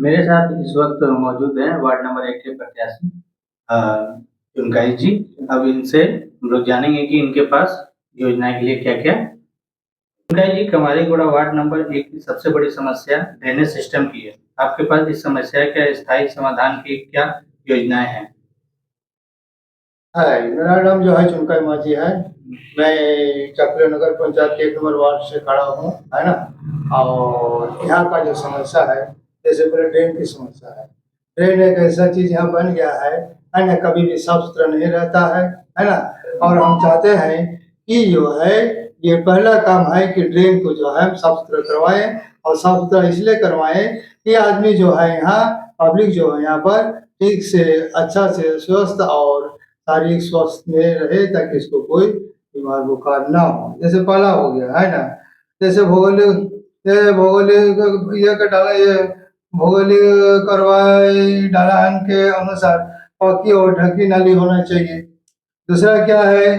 मेरे साथ इस वक्त मौजूद हैं वार्ड नंबर 1 के प्रत्याशी अ, चुनकाई जी। अब इनसे हम लोग जानेंगे कि इनके पास योजनाएं के लिए क्या-क्या। चुनकाई जी, कमारीगुड़ा वार्ड नंबर 1 की सबसे बड़ी समस्या ड्रेनेज सिस्टम की है। आपके पास इस समस्या के स्थायी समाधान की क्या योजनाएं हैं? है। मेरा नाम जो है चुनकाई माझी है। मैं चक्र नगर पंचायत के 1 नंबर वार्ड से खड़ा हूँ, है ना। और यहाँ का जो समस्या है, जैसे पहले ड्रेन की समस्या है। ड्रेन एक ऐसा चीज यहाँ बन गया है ना, कभी भी साफ सुथरा नहीं रहता है ना। और हम चाहते हैं कि जो है ये पहला काम है कि ड्रेन को जो है साफ सुथरा करवाएं। और साफ सुथरा इसलिए करवाएं कि आदमी जो है यहाँ, पब्लिक जो है यहाँ पर ठीक से अच्छा से स्वस्थ और शारीरिक स्वास्थ्य में रहे, ताकि इसको कोई बीमार बुखार ना हो। जैसे पहला हो गया है ना, जैसे भौगोलिक ये का डाला, ये भौगोलिक करवाई ढलान के अनुसार पक्की और ढकी नाली होना चाहिए। दूसरा क्या है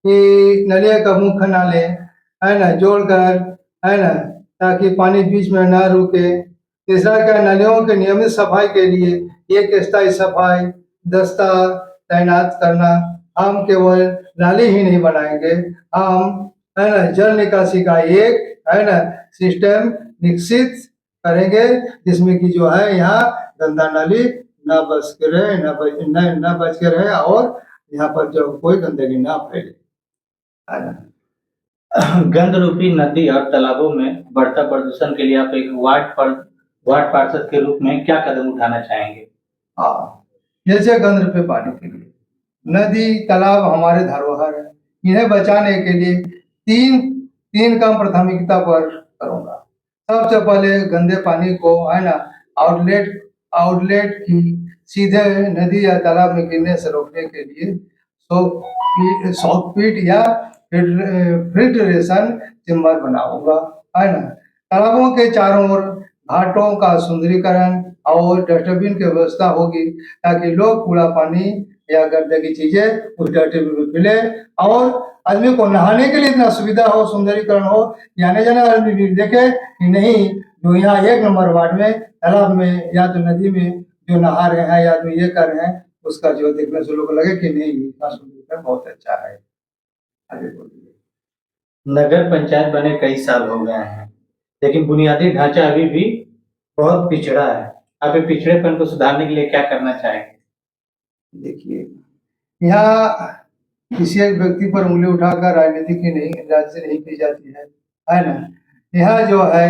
कि नलिया का मुख्य नाले है ना जोड़कर, है ना, ताकि पानी बीच में ना रुके। तीसरा क्या, नालियों के नियमित सफाई के लिए एक स्थायी सफाई दस्ता तैनात करना। हम केवल नाली ही नहीं बनाएंगे, हम, है ना, जल निकासी का एक, है ना, सिस्टम विकसित करेंगे, जिसमें कि जो है यहाँ गंदा नाली ना बच के रहे, ना बच के रहे, और यहाँ पर जो कोई गंदगी ना फैले, है ना। गंद रूपी नदी और तालाबों में बढ़ता प्रदूषण के लिए आप एक वार्ड पार्षद के रूप में क्या कदम उठाना चाहेंगे? हाँ, जैसे गंद पे पानी के लिए नदी तालाब हमारे धरोहर है, इन्हें बचाने के लिए तीन तीन काम प्राथमिकता पर करूंगा। सबसे पहले गंदे पानी को, है ना, आउटलेट आउटलेट की सीधे नदी या तालाब में गिरने से रोकने के लिए सॉकपीट या फिल्ट्रेशन चेम्बर बनाऊंगा, है ना। तालाबों के चारों ओर घाटों का सुंदरीकरण और डस्टबिन की व्यवस्था होगी, ताकि लोग कूड़ा पानी या गंदगी चीजें उस डस्टबिन में मिले, और आदमी को नहाने के लिए इतना सुविधा हो, सुंदरीकरण हो, आने जाने वाला आदमी भी देखे कि नहीं, जो यहाँ 1 नंबर वार्ड में तालाब में या तो नदी में जो नहा रहे हैं या आदमी ये कर रहे हैं, उसका जो देखने से लोग लगे कि नहीं, इतना सुंदरीकरण बहुत अच्छा है। आगे बोलिए। नगर पंचायत बने कई साल हो गए हैं, लेकिन बुनियादी ढांचा अभी भी बहुत पिछड़ा है। आप ये पिछड़ेपन को सुधारने के लिए क्या करना चाहेंगे? देखिए, यहाँ किसी एक व्यक्ति पर उंगली उठाकर राजनीति नहीं की जाती है ना। यहाँ जो है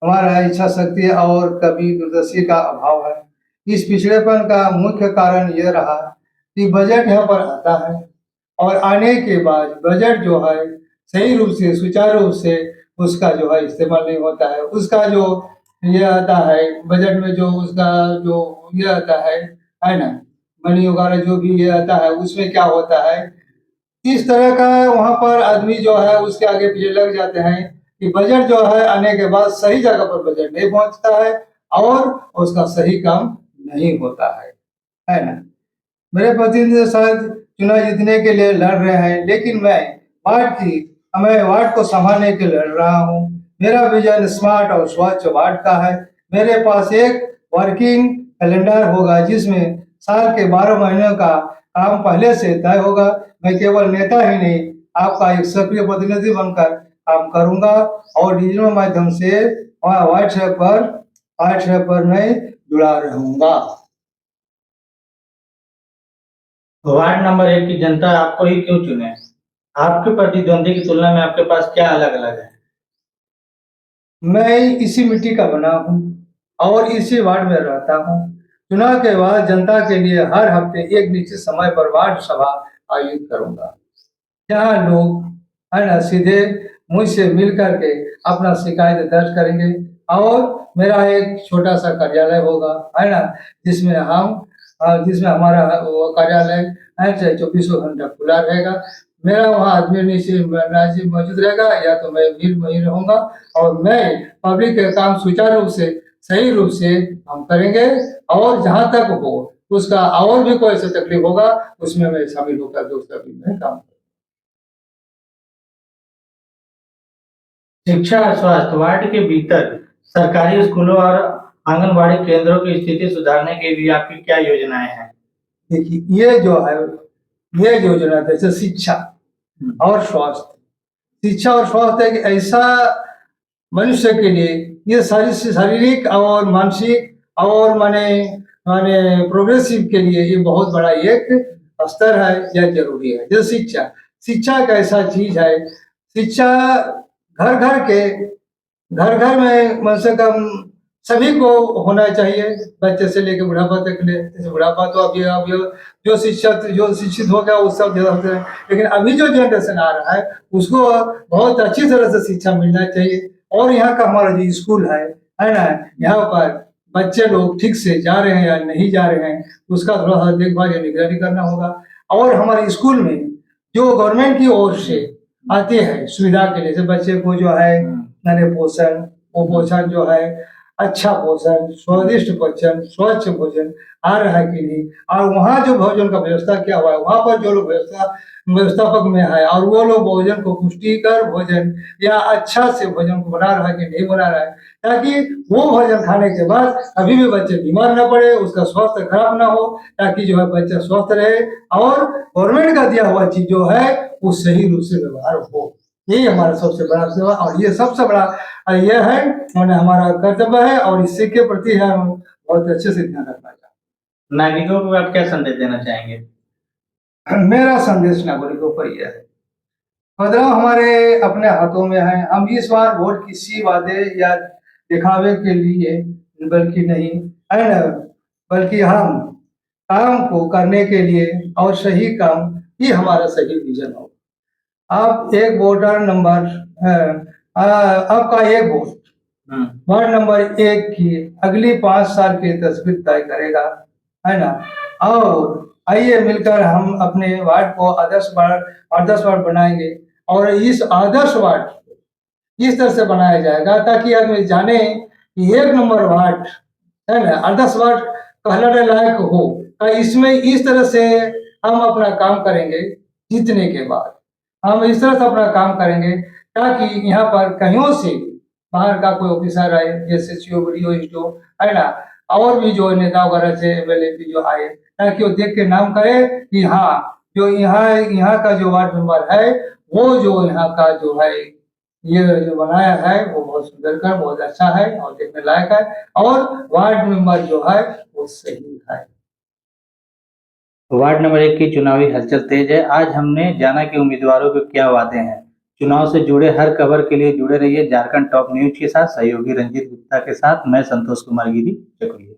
हमारा इच्छा शक्ति और कभी दूरदर्शी का अभाव है। इस पिछड़ेपन का मुख्य कारण यह रहा कि बजट यहाँ पर आता है, और आने के बाद बजट जो है सही रूप से, सुचारू रूप से उसका जो है इस्तेमाल नहीं होता है। उसका जो ये आता है बजट में, जो उसका जो ये आता है ना, मनी वगैरह जो भी ये आता है, उसमें क्या होता है, इस तरह का वहाँ पर आदमी जो है उसके आगे पीछे लग जाते हैं कि बजट जो है आने के बाद सही जगह पर बजट नहीं पहुँचता है, और उसका सही काम नहीं होता है ना। मेरे प्रतिनिधि शायद चुनाव जीतने के लिए लड़ रहे हैं, लेकिन मैं वार्ड को संभालने के लिए लड़ रहा हूँ। मेरा विजन स्मार्ट और स्वच्छ वार्ड का है। मेरे पास एक वर्किंग कैलेंडर होगा, जिसमें साल के 12 महीनों का काम पहले से तय होगा। मैं केवल नेता ही नहीं, आपका एक सक्रिय प्रतिनिधि बनकर काम करूंगा, और डिजिटल माध्यम से व्हाट्सएप पर मैं जुड़ा रहूंगा। वार्ड नंबर 1 की जनता आपको ही क्यों चुने? आपके प्रतिद्वंदी की तुलना में आपके पास क्या अलग-अलग है? मैं इसी मिट्टी का बना हूँ और इसी वार्ड में रहता हूँ। चुनाव के बाद जनता के लिए हर हफ्ते एक निश्चित समय पर वार्ड सभा आयोजित करूंगा, जहाँ लोग, है ना, सीधे मुझसे मिल करके अपना शिकायत दर्ज करेंगे, और मेरा एक छोटा सा कार्यालय होगा, है ना, जिसमें हमारा वो कार्यालय है 24 घंटा खुला रहेगा। मेरा वहाँ आदमी नाजिम मौजूद रहेगा, या तो मैं भी वहीं रहूंगा, और मैं पब्लिक के काम सुचारू रूप से, सही रूप से हम करेंगे, और जहाँ तक हो उसका और भी कोई ऐसा तकलीफ होगा, उसमें मैं शामिल होकर के उसका भी मैं काम। शिक्षा और स्वास्थ्य वार्ड के भीतर सरकारी स्कूलों और आंगनबाड़ी केंद्रों की स्थिति सुधारने के लिए आपकी क्या योजनाएं हैं? देखिए ये जो है, ये योजना जैसे शिक्षा और स्वास्थ्य, शिक्षा और स्वास्थ्य एक ऐसा मनुष्य के लिए, ये सारी शारीरिक और मानसिक और माने माने प्रोग्रेसिव के लिए ये बहुत बड़ा एक स्तर है, यह जरूरी है। जैसे शिक्षा, शिक्षा एक ऐसा चीज है, शिक्षा घर घर के घर घर में कम से कम सभी को होना चाहिए, बच्चे से लेकर बुढ़ापा तक ले। जैसे बुढ़ापा तो अभी जो शिक्षित हो गया उस सब जगह से, लेकिन अभी जो जनरेशन आ रहा है उसको बहुत अच्छी तरह से शिक्षा मिलना चाहिए। और यहाँ का हमारा जो स्कूल है ना, यहाँ पर बच्चे लोग ठीक से जा रहे हैं या नहीं जा रहे हैं, उसका थोड़ा सा देखभाल या निगरानी करना होगा। और हमारे स्कूल में जो गवर्नमेंट की ओर से आते हैं सुविधा के लिए, जैसे बच्चे को जो है मैंने पोषण, वो पोषण जो है अच्छा पोषण, स्वादिष्ट भोजन, स्वच्छ भोजन आ रहा है कि नहीं, और वहाँ जो भोजन का व्यवस्था किया हुआ है, वहाँ पर जो लोग व्यवस्थापक में है और वो लोग भोजन को पुष्टिकर भोजन या अच्छा से भोजन को बना रहा है कि नहीं बना रहा है, ताकि वो भोजन खाने के बाद अभी भी बच्चे बीमार न पड़े, उसका स्वास्थ्य खराब ना हो, ताकि जो है बच्चा स्वस्थ रहे और गवर्नमेंट का दिया हुआ चीज जो है वो सही रूप से व्यवहार हो। यही हमारा सबसे बड़ा सेवा और ये सबसे बड़ा ये है, मैंने हमारा कर्तव्य है और इसी के प्रति हम बहुत अच्छे से ध्यान रखना चाहते नागरिकों को आप क्या संदेश देना चाहेंगे? हैं। मेरा संदेश नागरिकों पर यह है, बदलाव हमारे अपने हाथों में है। हम इस बार वोट किसी वादे या दिखावे के लिए बल्कि नहीं है ना, बल्कि हम काम को करने के लिए और सही काम ही हमारा सही विजन हो। आप एक वोटर नंबर आपका एक वोट वार्ड नंबर 1 की अगली 5 साल की तस्वीर तय करेगा, है ना। और आइए मिलकर हम अपने वार्ड को आदर्श वार्ड बनाएंगे और इस आदर्श वार्ड को इस तरह से बनाया जाएगा ताकि आदमी जाने कि 1 नंबर वार्ड है ना, आदर्श वार्ड कहलाने लायक हो। इसमें इस तरह से हम अपना काम करेंगे, जीतने के बाद हम इस तरह से अपना काम करेंगे ताकि यहाँ पर कहीं से बाहर का कोई ऑफिसर आए, जैसे सीओ वीडियो है ना, और भी जो नेता वगैरह से एमएलए जो आए, ताकि वो देख के नाम करे कि हाँ जो यहाँ का जो वार्ड मेंबर है वो जो यहाँ का जो है ये जो बनाया है वो बहुत सुंदर कर, बहुत अच्छा है और देखने लायक है, और वार्ड मेंबर जो है वो सही है। वार्ड नंबर 1 की चुनावी हलचल तेज है। आज हमने जाना कि उम्मीदवारों के क्या वादे हैं। चुनाव से जुड़े हर खबर के लिए जुड़े रहिए झारखंड टॉप न्यूज के साथ। सहयोगी रंजीत गुप्ता के साथ मैं संतोष कुमार गिरी। शुक्रिया।